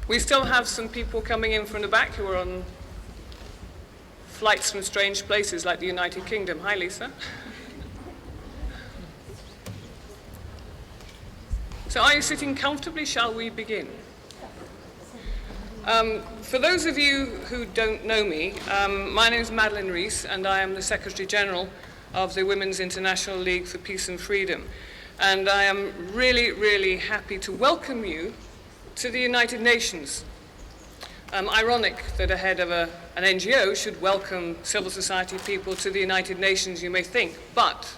We still have some people coming in from the back who are on flights from strange places like the United Kingdom. Hi, Lisa. So are you sitting comfortably? Shall we begin? For those of you who don't know me, my name is Madeleine Rees, and I am the Secretary General of the Women's International League for Peace and Freedom. And I am really, really happy to welcome you to the United Nations. Ironic that a head of an NGO should welcome civil society people to the United Nations, you may think, but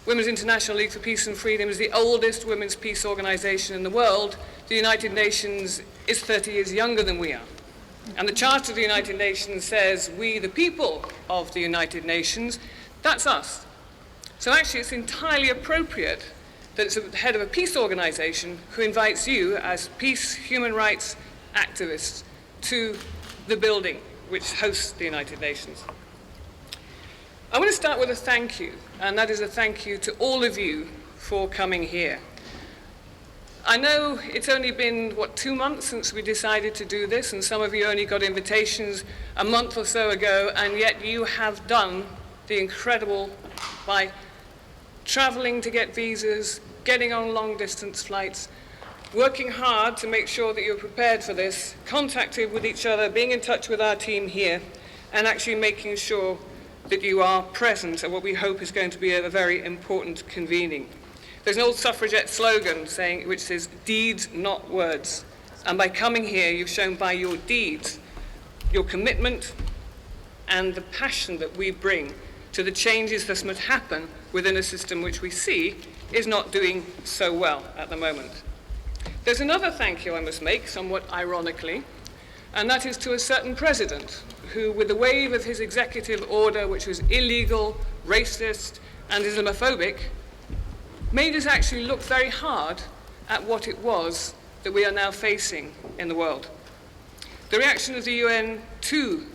Women's International League for Peace and Freedom is the oldest women's peace organization in the world. The United Nations is 30 years younger than we are. And the Charter of the United Nations says, we, the people of the United Nations, that's us. So actually it's entirely appropriate that it's the head of a peace organization who invites you as peace, human rights activists to the building which hosts the United Nations. I want to start with a thank you, and that is a thank you to all of you for coming here. I know it's only been, 2 months since we decided to do this, and some of you only got invitations a month or so ago, and yet you have done the incredible by traveling to get visas, getting on long-distance flights, working hard to make sure that you're prepared for this, contacting with each other, being in touch with our team here, and actually making sure that you are present at what we hope is going to be a very important convening. There's an old suffragette slogan which says, deeds, not words. And by coming here, you've shown by your deeds, your commitment and the passion that we bring to the changes that must happen within a system which we see is not doing so well at the moment. There's another thank you I must make, somewhat ironically, and that is to a certain president who, with the wave of his executive order, which was illegal, racist, and Islamophobic, made us actually look very hard at what it was that we are now facing in the world. The reaction of the UN to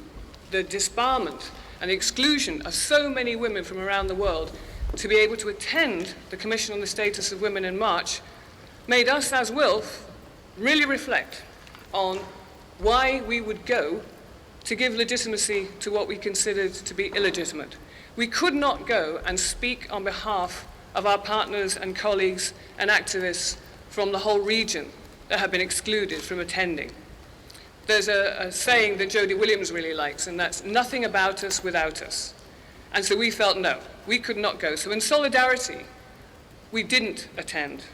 the disbarment and the exclusion of so many women from around the world to be able to attend the Commission on the Status of Women in March made us as WILPF really reflect on why we would go to give legitimacy to what we considered to be illegitimate. We could not go and speak on behalf of our partners and colleagues and activists from the whole region that have been excluded from attending. There's a saying that Jody Williams really likes, and that's nothing about us without us. And so we felt no, we could not go. So in solidarity, we didn't attend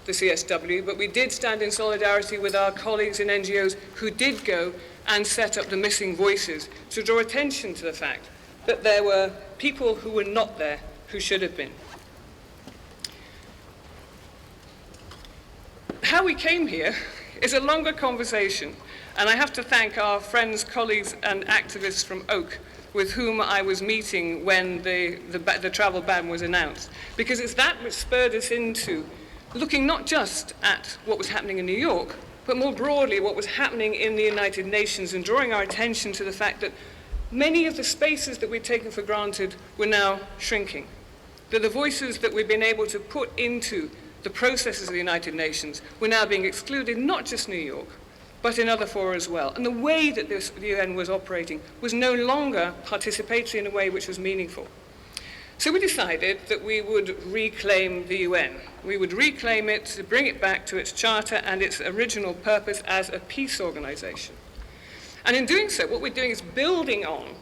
the CSW, but we did stand in solidarity with our colleagues in NGOs who did go and set up the Missing Voices to draw attention to the fact that there were people who were not there who should have been. How we came here is a longer conversation, and I have to thank our friends, colleagues, and activists from Oak, with whom I was meeting when the travel ban was announced, because it's that which spurred us into looking not just at what was happening in New York, but more broadly what was happening in the United Nations, and drawing our attention to the fact that many of the spaces that we'd taken for granted were now shrinking. That the voices that we've been able to put into the processes of the United Nations were now being excluded, not just New York, but in other fora as well. And the way that the UN was operating was no longer participatory in a way which was meaningful. So we decided that we would reclaim the UN. We would reclaim it to bring it back to its charter and its original purpose as a peace organization. And in doing so, what we're doing is building on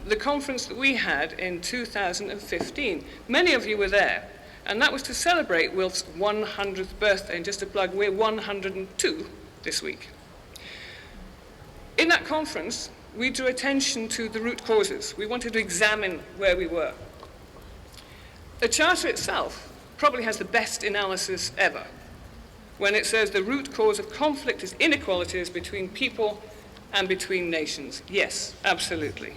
the conference that we had in 2015. Many of you were there, and that was to celebrate WILPF's 100th birthday. And just to plug, we're 102 this week. In that conference, we drew attention to the root causes. We wanted to examine where we were. The Charter itself probably has the best analysis ever when it says the root cause of conflict is inequalities between people and between nations. Yes, absolutely.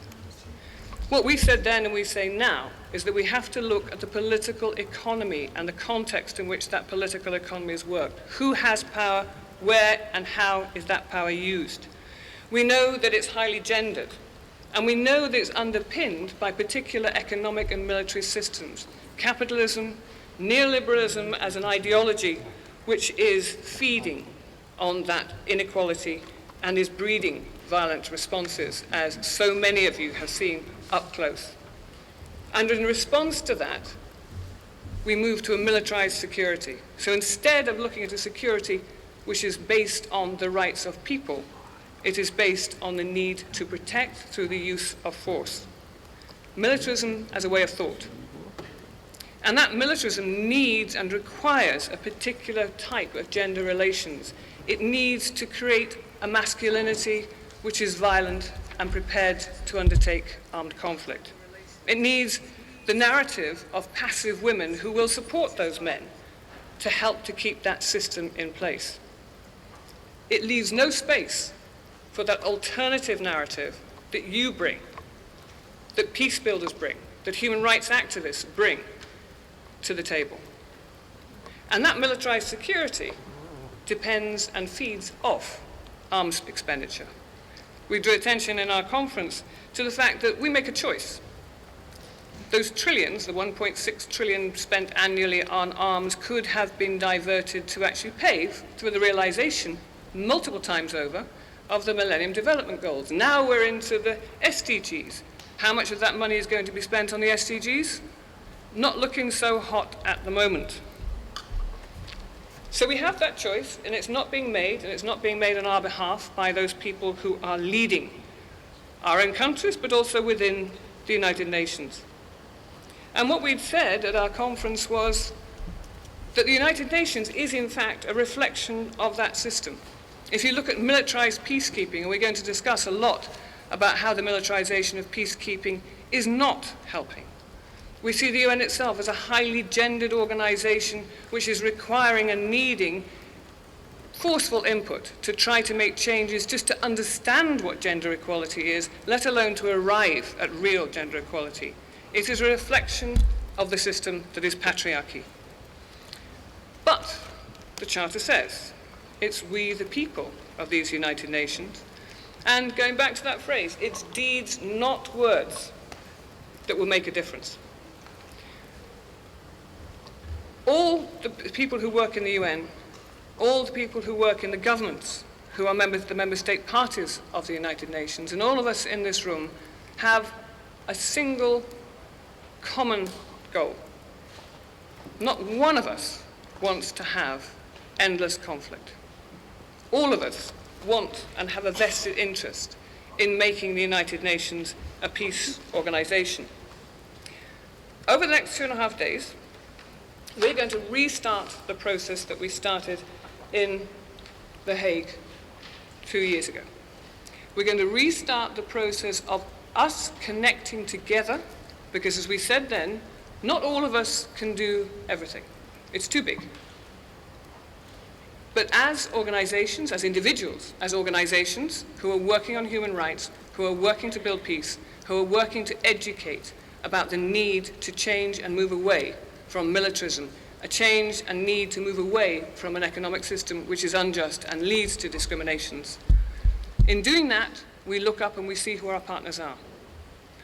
What we said then and we say now is that we have to look at the political economy and the context in which that political economy has worked. Who has power? Where and how is that power used? We know that it's highly gendered, and we know that it's underpinned by particular economic and military systems. Capitalism, neoliberalism as an ideology which is feeding on that inequality and is breeding violent responses, as so many of you have seen up close. And in response to that, we move to a militarized security. So instead of looking at a security which is based on the rights of people, it is based on the need to protect through the use of force. Militarism as a way of thought. And that militarism needs and requires a particular type of gender relations. It needs to create a masculinity which is violent and prepared to undertake armed conflict. It needs the narrative of passive women who will support those men to help to keep that system in place. It leaves no space for that alternative narrative that you bring, that peace builders bring, that human rights activists bring to the table. And that militarized security depends and feeds off arms expenditure. We drew attention in our conference to the fact that we make a choice. Those trillions, the 1.6 trillion spent annually on arms, could have been diverted to actually pave through the realization, multiple times over, of the Millennium Development Goals. Now we're into the SDGs. How much of that money is going to be spent on the SDGs? Not looking so hot at the moment. So we have that choice, and it's not being made, and it's not being made on our behalf by those people who are leading our own countries, but also within the United Nations. And what we'd said at our conference was that the United Nations is, in fact, a reflection of that system. If you look at militarized peacekeeping, and we're going to discuss a lot about how the militarization of peacekeeping is not helping. We see the UN itself as a highly gendered organization which is requiring and needing forceful input to try to make changes just to understand what gender equality is, let alone to arrive at real gender equality. It is a reflection of the system that is patriarchy. But the Charter says it's we the people of these United Nations. And going back to that phrase, it's deeds, not words, that will make a difference. All the people who work in the UN, all the people who work in the governments, who are members of the member state parties of the United Nations, and all of us in this room have a single common goal. Not one of us wants to have endless conflict. All of us want and have a vested interest in making the United Nations a peace organization. Over the next 2.5 days, we're going to restart the process that we started in The Hague 2 years ago. We're going to restart the process of us connecting together, because as we said then, not all of us can do everything. It's too big. But as organizations, as individuals, as organizations who are working on human rights, who are working to build peace, who are working to educate about the need to change and move away from militarism, a change and need to move away from an economic system which is unjust and leads to discriminations. In doing that, we look up and we see who our partners are.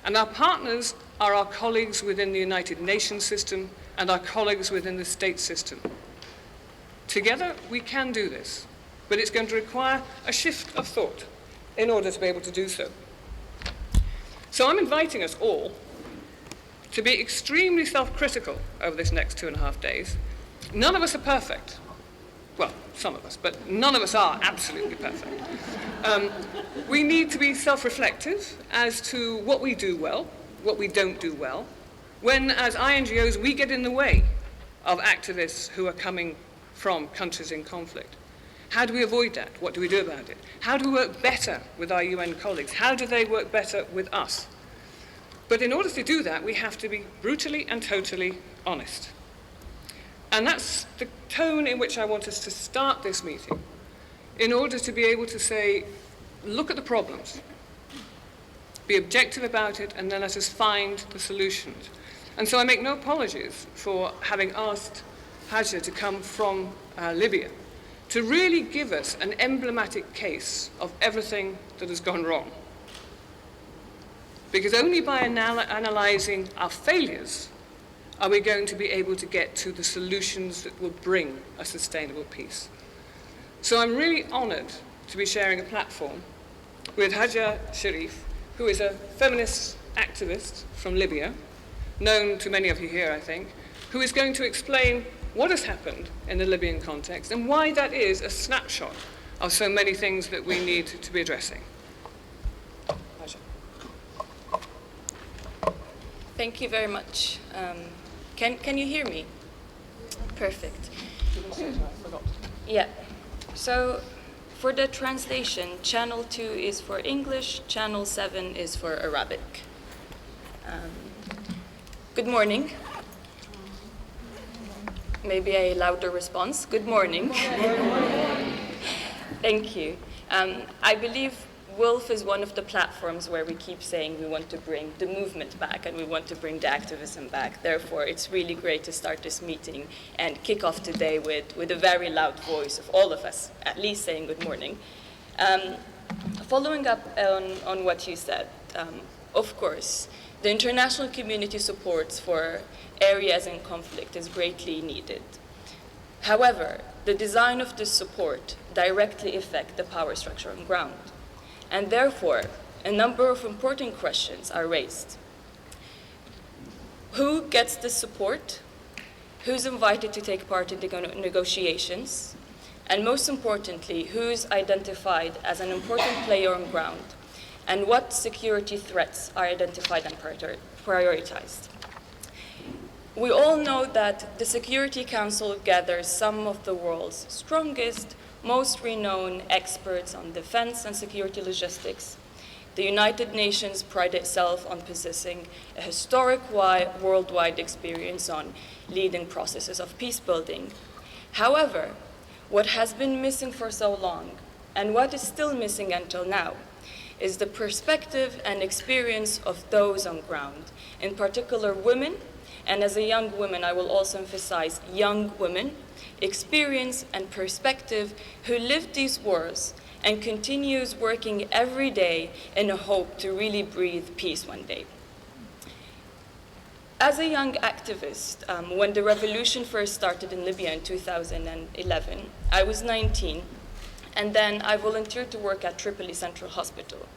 And our partners are our colleagues within the United Nations system and our colleagues within the state system. Together, we can do this, but it's going to require a shift of thought in order to be able to do so. So I'm inviting us all to be extremely self-critical over this next 2.5 days. None of us are perfect. Well, some of us, but none of us are absolutely perfect. We need to be self-reflective as to what we do well, what we don't do well, when, as INGOs, we get in the way of activists who are coming from countries in conflict. How do we avoid that? What do we do about it? How do we work better with our UN colleagues? How do they work better with us? But in order to do that, we have to be brutally and totally honest. And that's the tone in which I want us to start this meeting, in order to be able to say, look at the problems, be objective about it, and then let us find the solutions. And so I make no apologies for having asked Hajer to come from Libya to really give us an emblematic case of everything that has gone wrong. Because only by analyzing our failures are we going to be able to get to the solutions that will bring a sustainable peace. So I'm really honored to be sharing a platform with Hajer Sharif, who is a feminist activist from Libya, known to many of you here, I think, who is going to explain what has happened in the Libyan context and why that is a snapshot of so many things that we need to be addressing. Thank you very much. Can you hear me? Perfect. Yeah. So for the translation, channel 2 is for English, channel 7 is for Arabic. Good morning. Maybe a louder response. Good morning. Thank you. I believe WILPF is one of the platforms where we keep saying we want to bring the movement back and we want to bring the activism back. Therefore, it's really great to start this meeting and kick off today with a very loud voice of all of us, at least saying good morning. Following up on what you said, of course, the international community supports for areas in conflict is greatly needed. However, the design of this support directly affects the power structure on ground. And therefore, a number of important questions are raised. Who gets this support? Who's invited to take part in the negotiations? And most importantly, who's identified as an important player on ground? And what security threats are identified and prioritized? We all know that the Security Council gathers some of the world's strongest, most renowned experts on defense and security logistics. The United Nations prides itself on possessing a historic worldwide experience on leading processes of peace building. However, what has been missing for so long, and what is still missing until now, is the perspective and experience of those on ground, in particular women, and as a young woman, I will also emphasize young women, experience and perspective who lived these wars and continues working every day in a hope to really breathe peace one day. As a young activist, when the revolution first started in Libya in 2011, I was 19, and then I volunteered to work at Tripoli Central Hospital.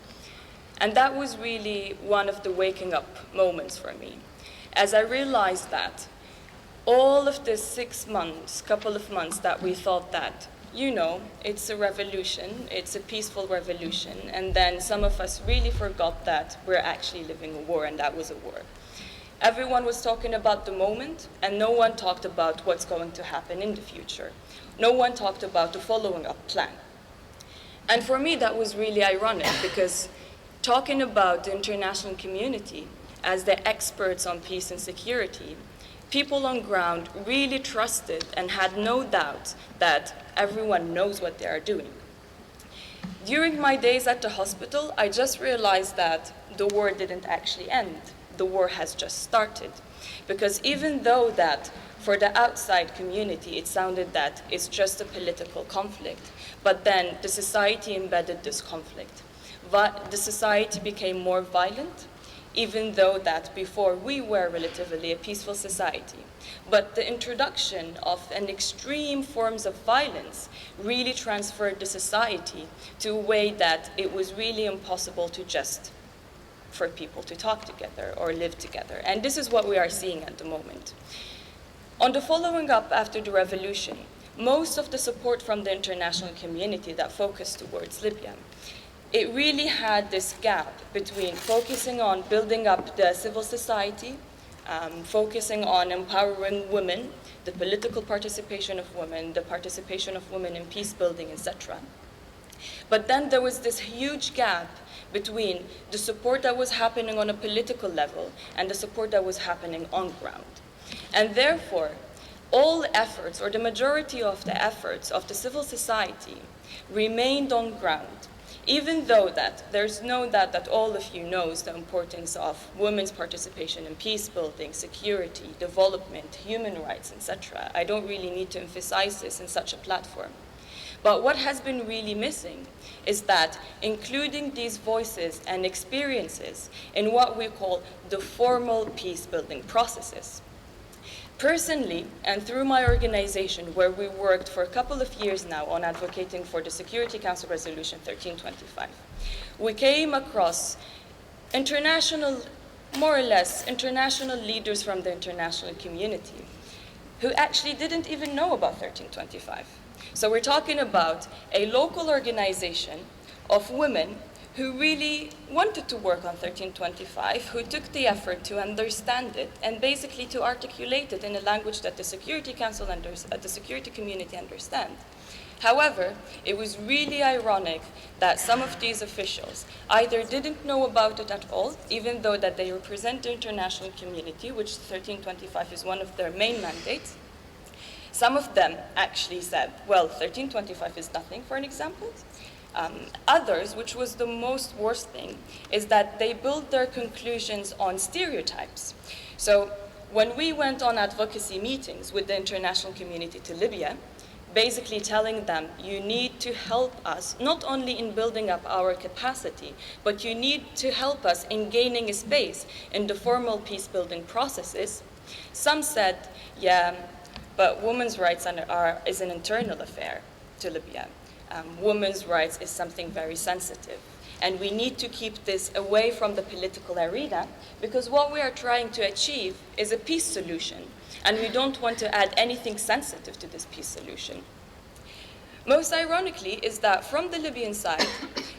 And that was really one of the waking up moments for me, as I realized that all of this 6 months, couple of months that we thought that, you know, it's a revolution, it's a peaceful revolution, and then some of us really forgot that we're actually living a war, and that was a war. Everyone was talking about the moment, and no one talked about what's going to happen in the future. No one talked about the following up plan. And for me, that was really ironic, because talking about the international community as the experts on peace and security, people on ground really trusted and had no doubt that everyone knows what they are doing. During my days at the hospital, I just realized that the war didn't actually end. The war has just started. Because even though that for the outside community, it sounded that it's just a political conflict, but then the society embedded this conflict. The society became more violent, even though that before we were relatively a peaceful society. But the introduction of an extreme forms of violence really transferred the society to a way that it was really impossible to just for people to talk together or live together. And this is what we are seeing at the moment. On the following up after the revolution, most of the support from the international community that focused towards Libya, it really had this gap between focusing on building up the civil society, focusing on empowering women, the political participation of women, the participation of women in peace building, etc. But then there was this huge gap between the support that was happening on a political level and the support that was happening on ground. And therefore, all efforts, or the majority of the efforts of the civil society remained on ground, even though that there's no doubt that all of you knows the importance of women's participation in peace building, security, development, human rights, etc. I don't really need to emphasize this in such a platform. But what has been really missing is that including these voices and experiences in what we call the formal peace building processes. Personally, and through my organization, where we worked for a couple of years now on advocating for the Security Council Resolution 1325, we came across international, more or less, international leaders from the international community who actually didn't even know about 1325. So we're talking about a local organization of women who really wanted to work on 1325, who took the effort to understand it and basically to articulate it in a language that the Security Council the security community understand. However, it was really ironic that some of these officials either didn't know about it at all, even though that they represent the international community, which 1325 is one of their main mandates. Some of them actually said, well, 1325 is nothing, for an example. Others, which was the most worst thing, is that they built their conclusions on stereotypes. So when we went on advocacy meetings with the international community to Libya, basically telling them, you need to help us, not only in building up our capacity, but you need to help us in gaining a space in the formal peace-building processes. Some said, yeah, but women's rights is an internal affair to Libya. Women's rights is something very sensitive. And we need to keep this away from the political arena, because what we are trying to achieve is a peace solution, and we don't want to add anything sensitive to this peace solution. Most ironically is that from the Libyan side,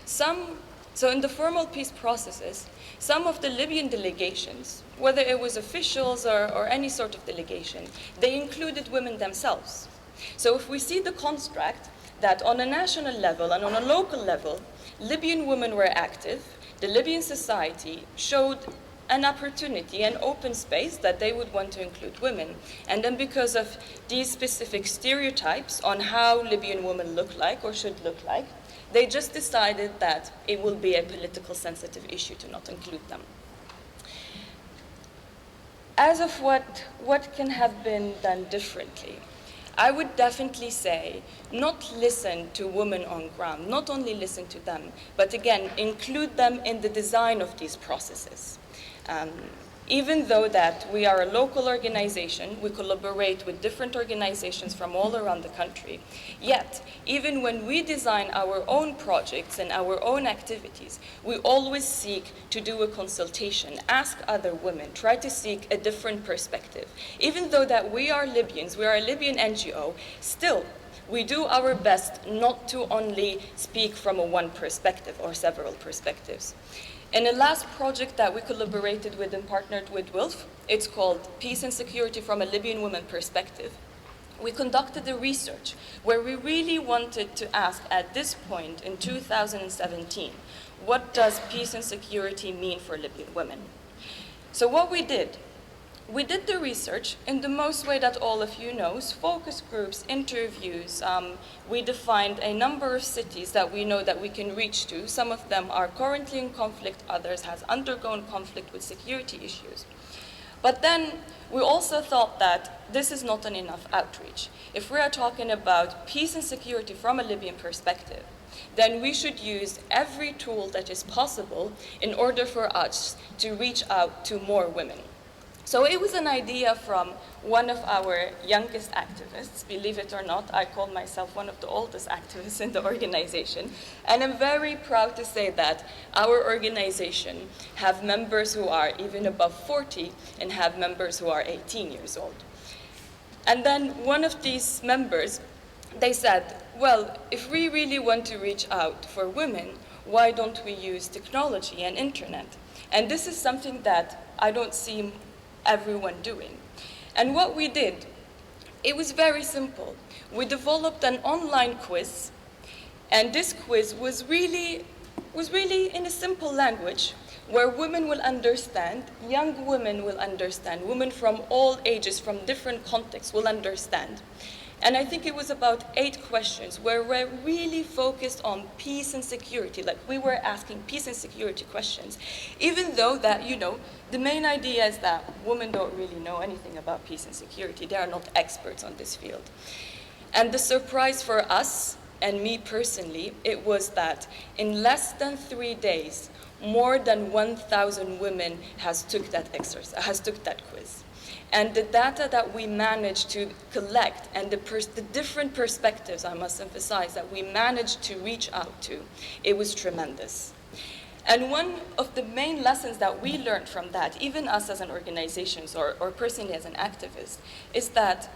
so in the formal peace processes, some of the Libyan delegations, whether it was officials or any sort of delegation, they included women themselves. So if we see the construct that on a national level and on a local level, Libyan women were active, the Libyan society showed an opportunity, an open space that they would want to include women. And then because of these specific stereotypes on how Libyan women look like or should look like, they just decided that it will be a political sensitive issue to not include them. As of what can have been done differently, I would definitely say not listen to women on ground, not only listen to them, but again, include them in the design of these processes. Even though that we are a local organization, we collaborate with different organizations from all around the country, yet even when we design our own projects and our own activities, we always seek to do a consultation, ask other women, try to seek a different perspective. Even though that we are Libyans, we are a Libyan NGO, still we do our best not to only speak from one perspective or several perspectives. In the last project that we collaborated with and partnered with WILPF, it's called Peace and Security from a Libyan Woman Perspective. We conducted a research where we really wanted to ask at this point in 2017, what does peace and security mean for Libyan women? So what we did the research in the most way that all of you know, focus groups, interviews. We defined a number of cities that we know that we can reach to. Some of them are currently in conflict, others has undergone conflict with security issues. But then we also thought that this is not an enough outreach. If we are talking about peace and security from a Libyan perspective, then we should use every tool that is possible in order for us to reach out to more women. So it was an idea from one of our youngest activists. Believe it or not, I call myself one of the oldest activists in the organization. And I'm very proud to say that our organization have members who are even above 40 and have members who are 18 years old. And then one of these members, they said, well, if we really want to reach out for women, why don't we use technology and internet? And this is something that I don't see everyone doing. And what we did, it was very simple. We developed an online quiz, and this quiz was really in a simple language where women will understand, young women will understand, women from all ages, from different contexts will understand. And I think it was about 8 questions where we're really focused on peace and security, like we were asking peace and security questions, even though that, the main idea is that women don't really know anything about peace and security. They are not experts on this field. And the surprise for us, and me personally, it was that in less than 3 days, more than 1,000 women has took that quiz. And the data that we managed to collect and the different perspectives, I must emphasize, that we managed to reach out to, it was tremendous. And one of the main lessons that we learned from that, even us as an organization or personally as an activist, is that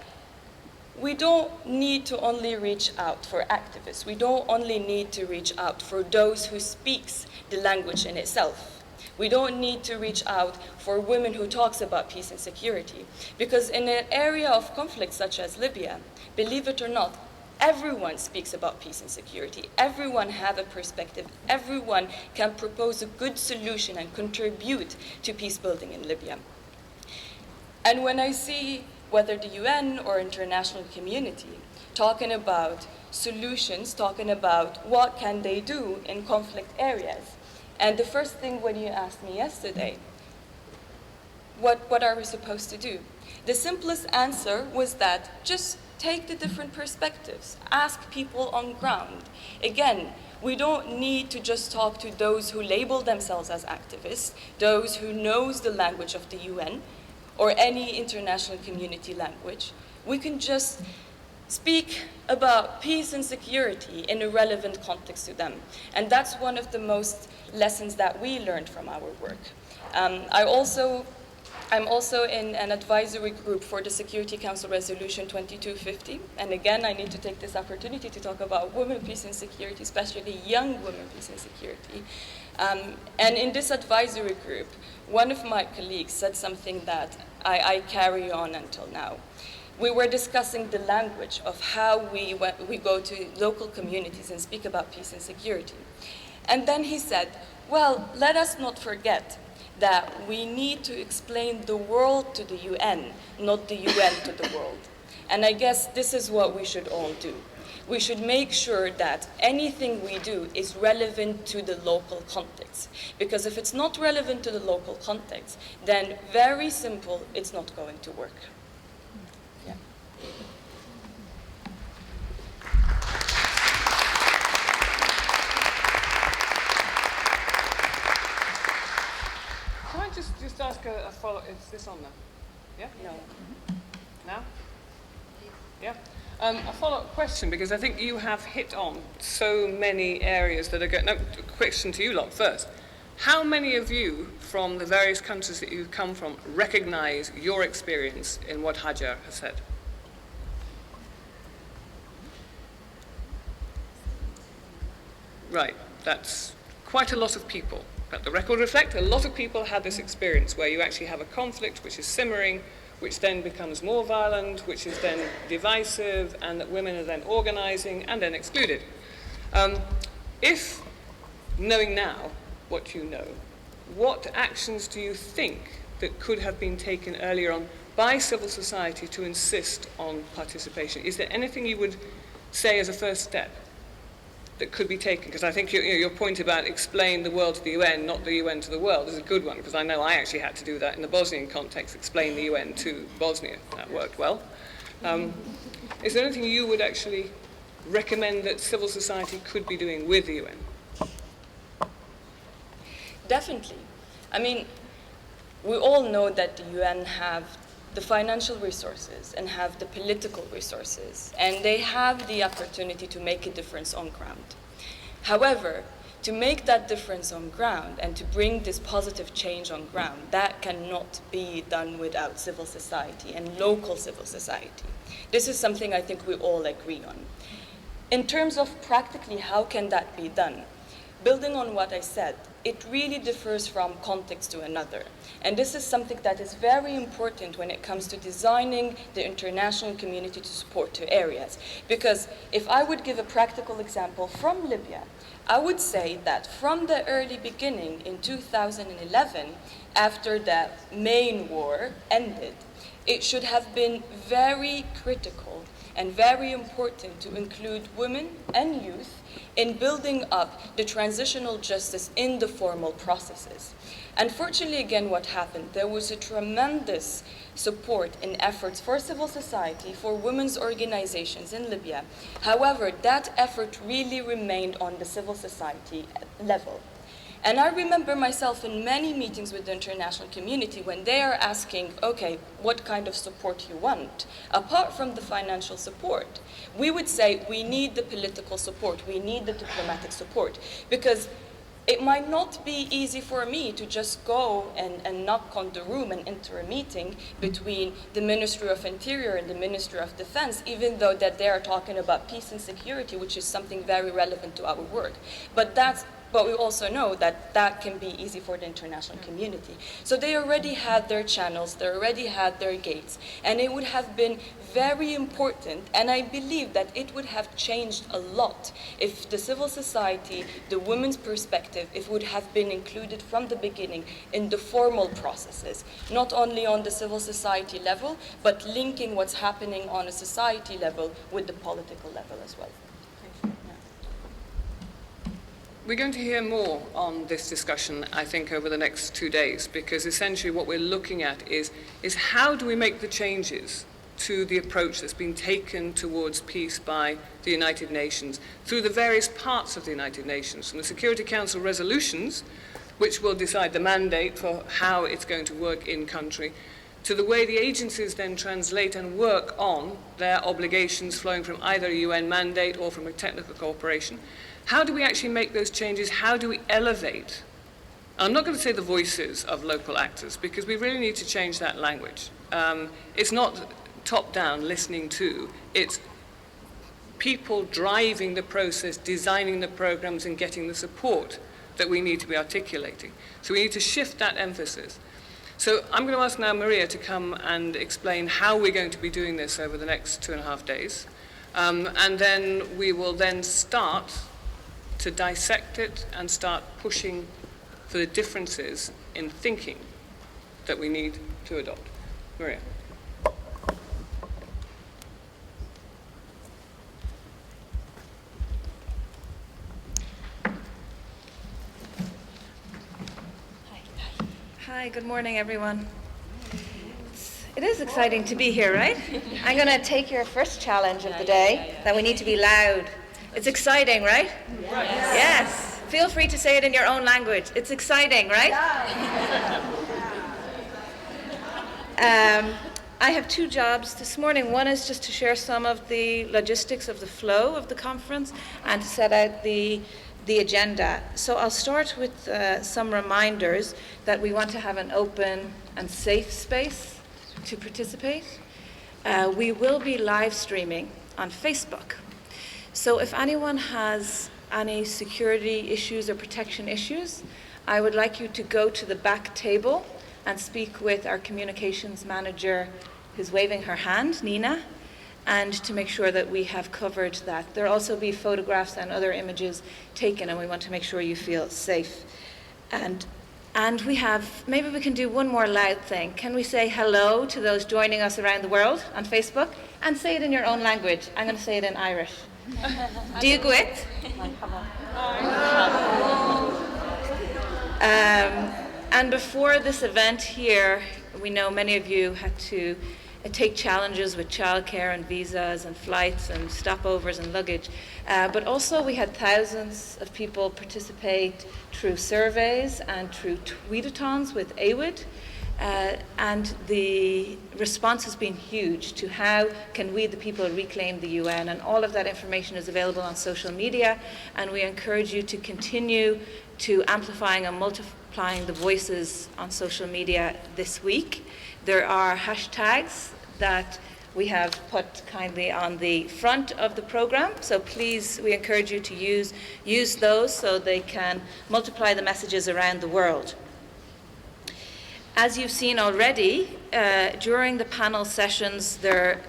we don't need to only reach out for activists. We don't only need to reach out for those who speaks the language in itself. We don't need to reach out for women who talks about peace and security. Because in an area of conflict such as Libya, believe it or not, everyone speaks about peace and security. Everyone have a perspective. Everyone can propose a good solution and contribute to peace building in Libya. And when I see whether the UN or international community talking about solutions, talking about what can they do in conflict areas, and the first thing when you asked me yesterday, what are we supposed to do? The simplest answer was that just take the different perspectives, ask people on ground. Again, we don't need to just talk to those who label themselves as activists, those who knows the language of the UN or any international community language. We can just speak about peace and security in a relevant context to them. And that's one of the most lessons that we learned from our work. I'm also in an advisory group for the Security Council Resolution 2250. And again, I need to take this opportunity to talk about women, peace and security, especially young women, peace and security. And in this advisory group, one of my colleagues said something that I carry on until now. We were discussing the language of how we go to local communities and speak about peace and security. And then he said, well, let us not forget that we need to explain the world to the UN, not the UN to the world. And I guess this is what we should all do. We should make sure that anything we do is relevant to the local context. Because if it's not relevant to the local context, then very simple, it's not going to work. Yeah. Can I just ask a follow-up? Is this on there? Yeah? No. Now? Yeah? A follow-up question, because I think you have hit on so many areas that are going... No, question to you lot first. How many of you from the various countries that you've come from recognize your experience in what Hajer has said? Right, that's quite a lot of people. Let the record reflect, a lot of people had this experience where you actually have a conflict which is simmering, which then becomes more violent, which is then divisive, and that women are then organizing and then excluded. If, knowing now what you know, what actions do you think that could have been taken earlier on by civil society to insist on participation? Is there anything you would say as a first step that could be taken? Because I think your point about explain the world to the UN, not the UN to the world, is a good one, because I know I actually had to do that in the Bosnian context, explain the UN to Bosnia. That worked well. Is there anything you would actually recommend that civil society could be doing with the UN? Definitely. I mean, we all know that the UN have the financial resources and have the political resources, and they have the opportunity to make a difference on ground. However, to make that difference on ground and to bring this positive change on ground, that cannot be done without civil society and local civil society. This is something I think we all agree on. In terms of practically how can that be done, building on what I said, it really differs from context to another. And this is something that is very important when it comes to designing the international community to support two areas. Because if I would give a practical example from Libya, I would say that from the early beginning in 2011, after the main war ended, it should have been very critical and very important to include women and youth in building up the transitional justice in the formal processes. Unfortunately, again, what happened, there was a tremendous support and efforts for civil society, for women's organizations in Libya. However, that effort really remained on the civil society level. And I remember myself in many meetings with the international community when they are asking, okay, what kind of support you want? Apart from the financial support, we would say we need the political support, we need the diplomatic support, because it might not be easy for me to just go and knock on the room and enter a meeting between the Ministry of Interior and the Ministry of Defense, even though that they are talking about peace and security, which is something very relevant to our work. But we also know that that can be easy for the international community. So they already had their channels, they already had their gates, and it would have been very important, and I believe that it would have changed a lot if the civil society, the women's perspective, it would have been included from the beginning in the formal processes, not only on the civil society level, but linking what's happening on a society level with the political level as well. We're going to hear more on this discussion, I think, over the next 2 days, because essentially what we're looking at is how do we make the changes to the approach that's been taken towards peace by the United Nations through the various parts of the United Nations, from the Security Council resolutions, which will decide the mandate for how it's going to work in country, to the way the agencies then translate and work on their obligations flowing from either a UN mandate or from a technical cooperation. How do we actually make those changes? How do we elevate? I'm not going to say the voices of local actors, because we really need to change that language. It's not top-down listening to, it's people driving the process, designing the programs, and getting the support that we need to be articulating. So we need to shift that emphasis. So I'm going to ask now Maria to come and explain how we're going to be doing this over the next 2.5 days. And then we will then start to dissect it and start pushing for the differences in thinking that we need to adopt. Maria. Hi, good morning, everyone. It is exciting to be here, right? I'm going to take your first challenge of the day, that we need to be loud. It's exciting, right? Yes. Feel free to say it in your own language. It's exciting, right? I have 2 jobs this morning. One is just to share some of the logistics of the flow of the conference and to set out the agenda. So I'll start with some reminders that we want to have an open and safe space to participate. We will be live streaming on Facebook. So if anyone has any security issues or protection issues, I would like you to go to the back table and speak with our communications manager who's waving her hand, Nina, and to make sure that we have covered that. There'll also be photographs and other images taken, and we want to make sure you feel safe. And we have, maybe we can do one more loud thing. Can we say hello to those joining us around the world on Facebook? And say it in your own language. I'm going to say it in Irish. Díogwit. And before this event here, we know many of you had to take challenges with childcare and visas and flights and stopovers and luggage. But also we had thousands of people participate through surveys and through tweetathons with AWID. And the response has been huge to how can we, the people, reclaim the UN. And all of that information is available on social media. And we encourage you to continue to amplifying and multiplying the voices on social media this week. There are hashtags that we have put kindly on the front of the program. So please, we encourage you to use those so they can multiply the messages around the world. As you've seen already, during the panel sessions, there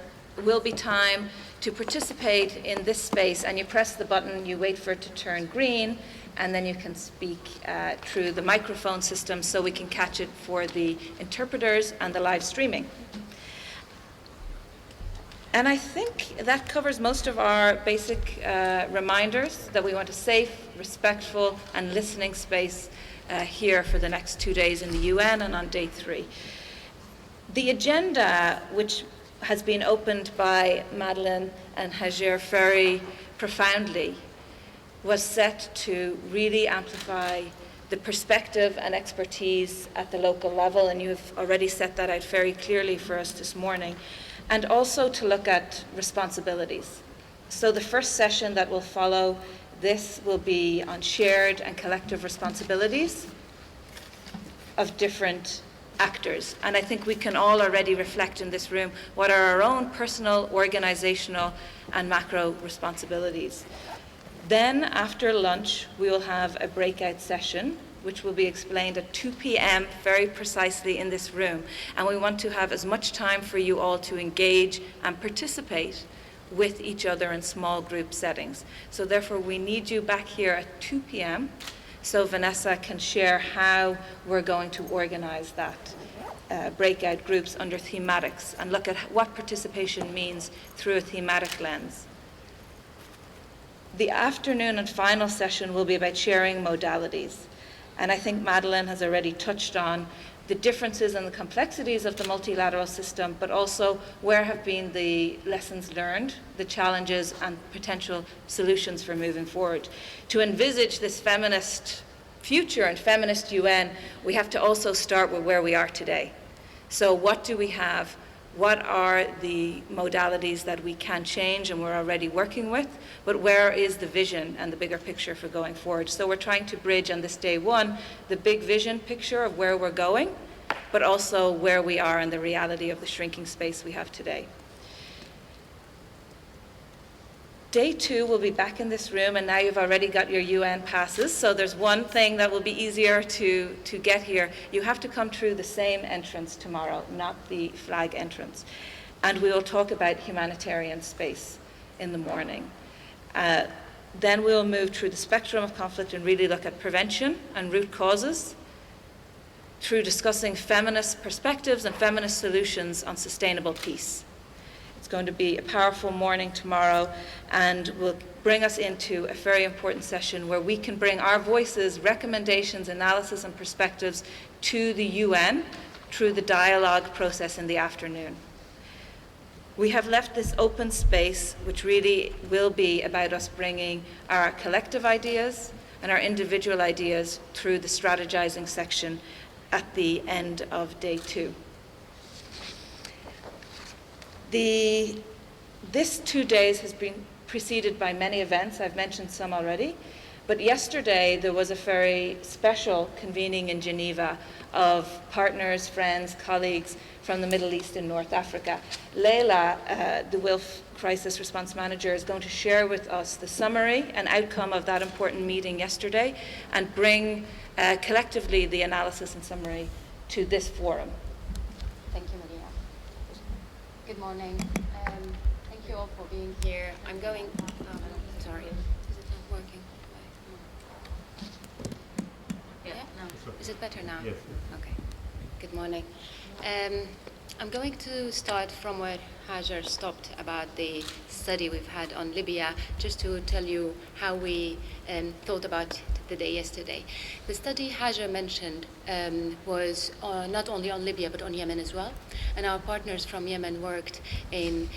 will be time to participate in this space, and you press the button, you wait for it to turn green, and then you can speak through the microphone system so we can catch it for the interpreters and the live streaming. And I think that covers most of our basic reminders that we want a safe, respectful, and listening space here for the next 2 days in the UN and on day 3. The agenda, which has been opened by Madeleine and Hajer very profoundly, was set to really amplify the perspective and expertise at the local level, and you have already set that out very clearly for us this morning, and also to look at responsibilities. So the first session that will follow this will be on shared and collective responsibilities of different actors. And I think we can all already reflect in this room what are our own personal, organizational, and macro responsibilities. Then, after lunch, we will have a breakout session, which will be explained at 2 p.m. very precisely in this room. And we want to have as much time for you all to engage and participate with each other in small group settings. So therefore, we need you back here at 2 p.m. so Vanessa can share how we're going to organize that breakout groups under thematics and look at what participation means through a thematic lens. The afternoon and final session will be about sharing modalities. And I think Madeleine has already touched on the differences and the complexities of the multilateral system, but also where have been the lessons learned, the challenges and potential solutions for moving forward. To envisage this feminist future and feminist UN, we have to also start with where we are today. So what do we have? What are the modalities that we can change and we're already working with? But where is the vision and the bigger picture for going forward? So we're trying to bridge on this day one, the big vision picture of where we're going, but also where we are in the reality of the shrinking space we have today. Day two will be back in this room, and now you've already got your UN passes, so there's one thing that will be easier to get here. You have to come through the same entrance tomorrow, not the flag entrance. And we will talk about humanitarian space in the morning. Then we'll move through the spectrum of conflict and really look at prevention and root causes, through discussing feminist perspectives and feminist solutions on sustainable peace. It's going to be a powerful morning tomorrow, and will bring us into a very important session where we can bring our voices, recommendations, analysis, and perspectives to the UN through the dialogue process in the afternoon. We have left this open space, which really will be about us bringing our collective ideas and our individual ideas through the strategizing section at the end of day two. This 2 days has been preceded by many events. I've mentioned some already. But yesterday, there was a very special convening in Geneva of partners, friends, colleagues from the Middle East and North Africa. Laila, the WILPF Crisis Response Manager, is going to share with us the summary and outcome of that important meeting yesterday and bring collectively the analysis and summary to this forum. Thank you, Maria. Good morning. Thank you all for being here. I'm going... sorry. Is it not working? Yeah? No. Is it better now? Yes. Okay. Good morning. I'm going to start from where Hajer stopped about the study we've had on Libya, just to tell you how we thought about the day yesterday. The study Hajer mentioned was not only on Libya, but on Yemen as well. And our partners from Yemen worked in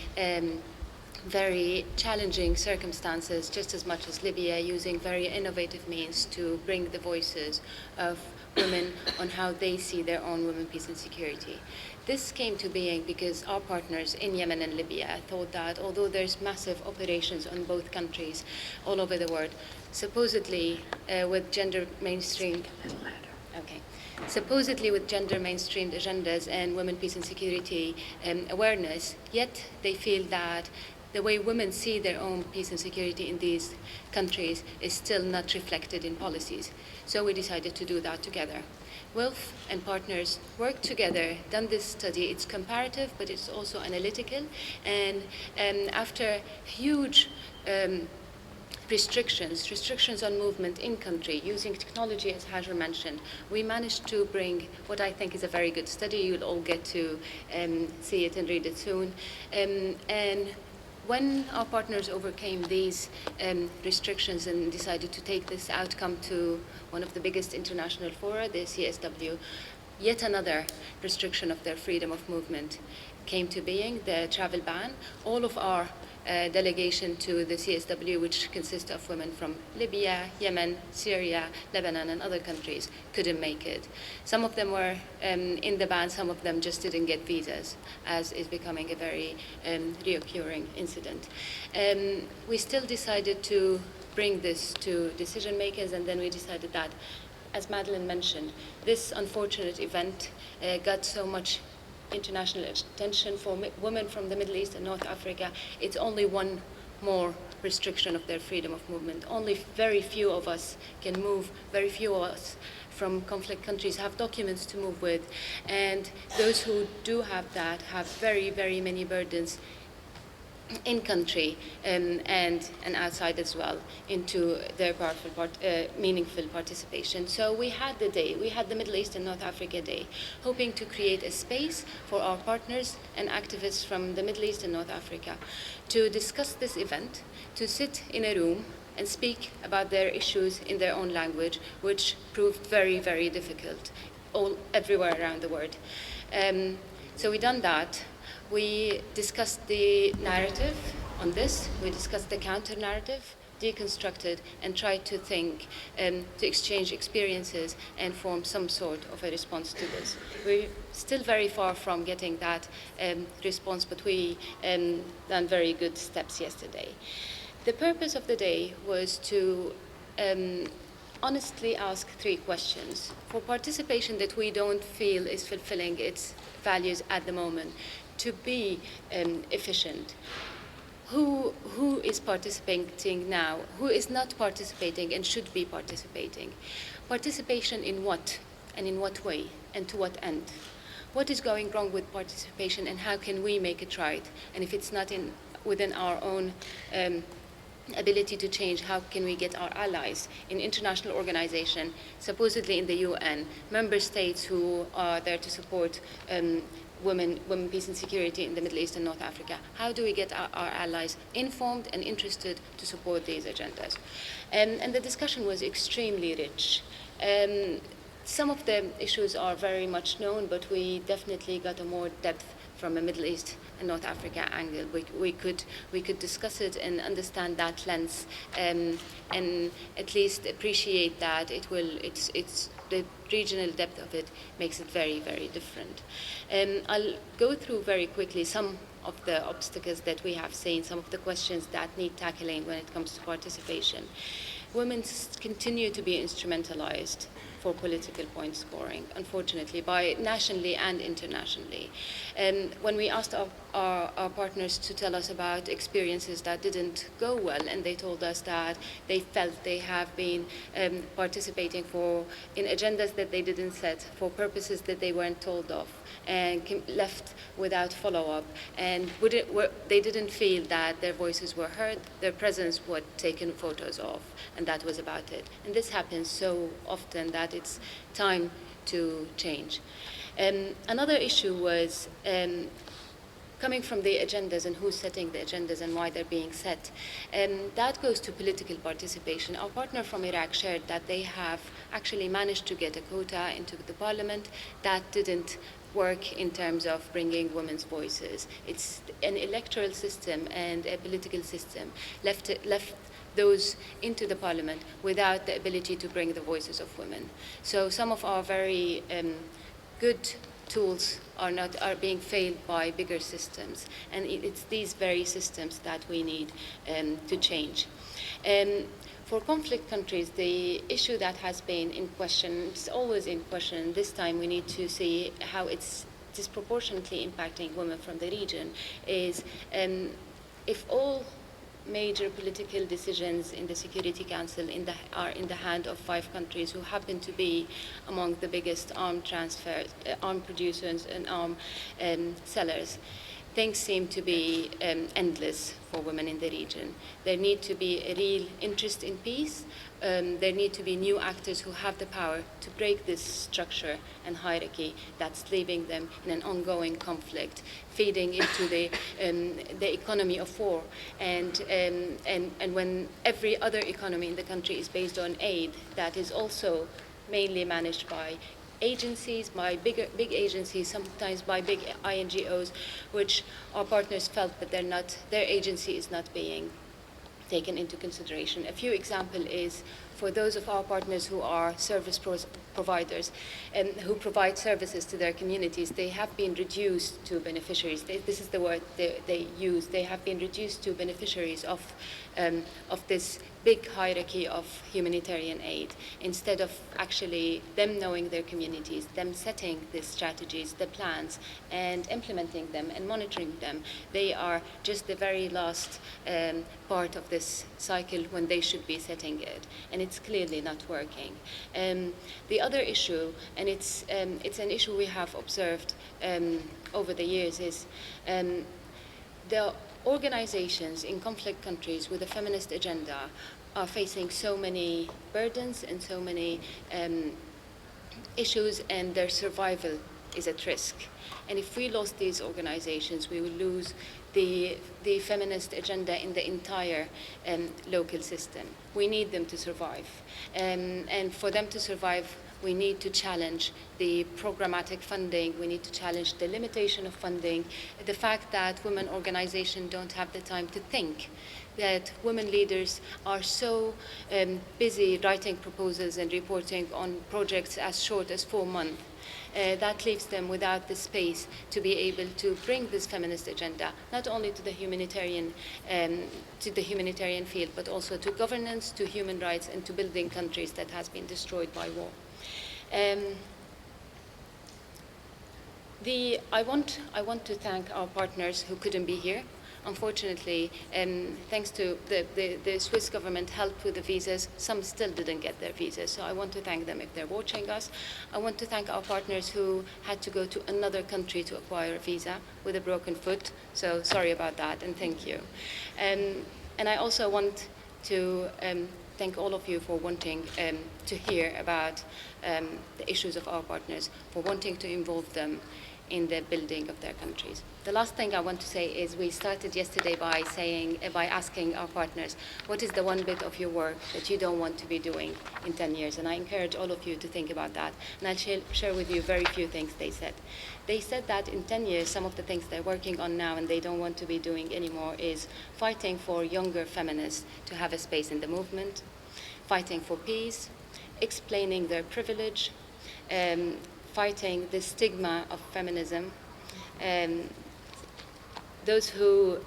very challenging circumstances, just as much as Libya, using very innovative means to bring the voices of women on how they see their own women, peace and security. This came to being because our partners in Yemen and Libya thought that although there's massive operations on both countries all over the world, supposedly with gender mainstreamed agendas and women, peace and security awareness, yet they feel that the way women see their own peace and security in these countries is still not reflected in policies. So we decided to do that together. WILPF and partners worked together, done this study. It's comparative, but it's also analytical. And after huge restrictions on movement in country, using technology, as Hajer mentioned, we managed to bring what I think is a very good study. You'll all get to see it and read it soon. And when our partners overcame these restrictions and decided to take this outcome to one of the biggest international fora, the CSW, yet another restriction of their freedom of movement came to being, the travel ban. All of our delegation to the CSW, which consists of women from Libya, Yemen, Syria, Lebanon, and other countries, couldn't make it. Some of them were in the ban, some of them just didn't get visas, as is becoming a very reoccurring incident. We still decided to bring this to decision makers, and then we decided that, as Madeleine mentioned, this unfortunate event got so much international attention for women from the Middle East and North Africa. It's only one more restriction of their freedom of movement. Only very few of us can move, very few of us from conflict countries have documents to move with, and those who do have that have very, very many burdens in country and outside as well into their powerful meaningful participation. So we had the Middle East and North Africa Day, hoping to create a space for our partners and activists from the Middle East and North Africa to discuss this event, to sit in a room and speak about their issues in their own language, which proved very, very difficult everywhere around the world. So we done that. We discussed the narrative on this. We discussed the counter-narrative, deconstructed, and tried to think, to exchange experiences and form some sort of a response to this. We're still very far from getting that response, but we done very good steps yesterday. The purpose of the day was to honestly ask 3 questions for participation that we don't feel is fulfilling its values at the moment. To be efficient, who is participating now, who is not participating and should be participating? Participation in what, and in what way, and to what end? What is going wrong with participation, and how can we make it right? And if it's not within our own ability to change, how can we get our allies in international organizations, supposedly in the UN, member states who are there to support women, peace and security in the Middle East and North Africa? How do we get our allies informed and interested to support these agendas? And the discussion was extremely rich. Some of the issues are very much known, but we definitely got a more depth from a Middle East and North Africa angle. We could discuss it and understand that lens, and at least appreciate that it's the regional depth of it makes it very, very different. I'll go through very quickly some of the obstacles that we have seen, some of the questions that need tackling when it comes to participation. Women continue to be instrumentalized for political point scoring, unfortunately, by nationally and internationally. When we asked our partners to tell us about experiences that didn't go well, and they told us that they felt they have been participating in agendas that they didn't set, for purposes that they weren't told of, and left without follow-up, and they didn't feel that their voices were heard, their presence was taken photos of, and that was about it. And this happens so often that it's time to change. Another issue was coming from the agendas and who's setting the agendas and why they're being set. That goes to political participation. Our partner from Iraq shared that they have actually managed to get a quota into the parliament that didn't work in terms of bringing women's voices. It's an electoral system and a political system left those into the parliament without the ability to bring the voices of women. So some of our very good tools are being failed by bigger systems, and it's these very systems that we need to change. For conflict countries, the issue that has been in question, it's always in question, this time we need to see how it's disproportionately impacting women from the region, is if all major political decisions in the Security Council are in the hand of 5 countries who happen to be among the biggest arm producers and arm sellers. Things seem to be endless for women in the region. There need to be a real interest in peace. There need to be new actors who have the power to break this structure and hierarchy that's leaving them in an ongoing conflict, feeding into the economy of war. And when every other economy in the country is based on aid, that is also mainly managed by agencies, by big agencies, sometimes by big INGOs, which our partners felt that their agency is not being taken into consideration. A few example is for those of our partners who are service providers and who provide services to their communities, they have been reduced to beneficiaries. This is the word they use. They have been reduced to beneficiaries of this big hierarchy of humanitarian aid, instead of actually them knowing their communities, them setting the strategies, the plans, and implementing them and monitoring them. They are just the very last part of this cycle when they should be setting it, and it's clearly not working. The other issue, and it's an issue we have observed over the years, is the organizations in conflict countries with a feminist agenda are facing so many burdens and so many issues, and their survival is at risk. And if we lost these organizations, we will lose the feminist agenda in the entire local system. We need them to survive. And for them to survive, we need to challenge the programmatic funding. We need to challenge the limitation of funding, the fact that women organizations don't have the time to think, that women leaders are so busy writing proposals and reporting on projects as short as 4 months. That leaves them without the space to be able to bring this feminist agenda, not only to the humanitarian field, but also to governance, to human rights, and to building countries that has been destroyed by war. I want to thank our partners who couldn't be here. Unfortunately, thanks to the Swiss government helped with the visas, some still didn't get their visas. So I want to thank them if they're watching us. I want to thank our partners who had to go to another country to acquire a visa with a broken foot. So sorry about that, and thank you. And I also want to thank all of you for wanting to hear about the issues of our partners, for wanting to involve them in the building of their countries. The last thing I want to say is we started yesterday by asking our partners, what is the one bit of your work that you don't want to be doing in 10 years? And I encourage all of you to think about that. And I'll share with you very few things they said. They said that in 10 years, some of the things they're working on now and they don't want to be doing anymore is fighting for younger feminists to have a space in the movement, fighting for peace, explaining their privilege, fighting the stigma of feminism. Those who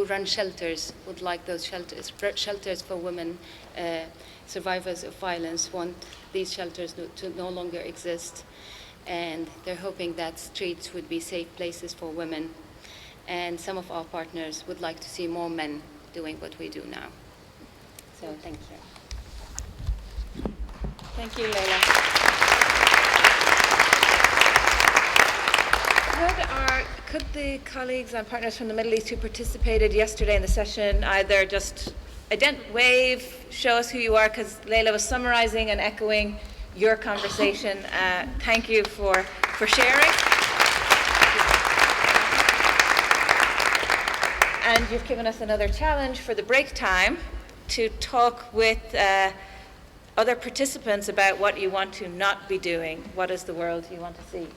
run shelters would like those shelters for women, survivors of violence, want these shelters to no longer exist. And they're hoping that streets would be safe places for women. And some of our partners would like to see more men doing what we do now. So thank you. Thank you, Laila. Could the colleagues and partners from the Middle East who participated yesterday in the session either just wave, show us who you are, because Laila was summarizing and echoing your conversation. Thank you for sharing. And you've given us another challenge for the break time to talk with other participants about what you want to not be doing. What is the world you want to see?